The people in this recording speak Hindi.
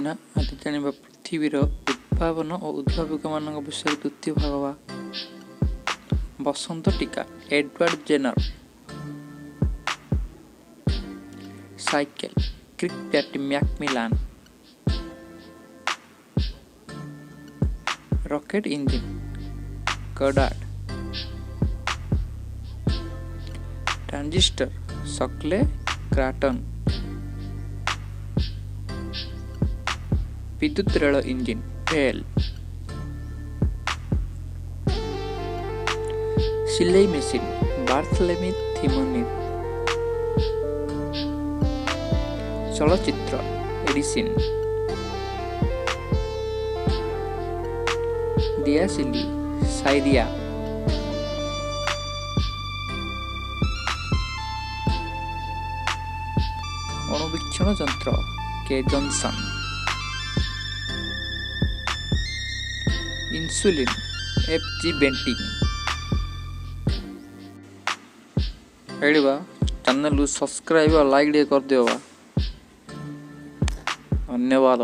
ना आज जाना पृथ्वीर उद्भावन और उद्भावक मान विषय द्वितीय भाग बसंत टीका Edward Jenner cycle Kirkpatrick Macmillan rocket engine Goddard transistor Shockley क्राटन विद्युत रेल इंजिन भेल सिलाई मेसिन बार्थलेमी थिमोनिर चलचित्र एडिसन दियासिली साइरिया अणुवीक्षण यंत्र के Johnson insulin F G. Banting channel subscribe और लाइक कर दियो धन्यवाद।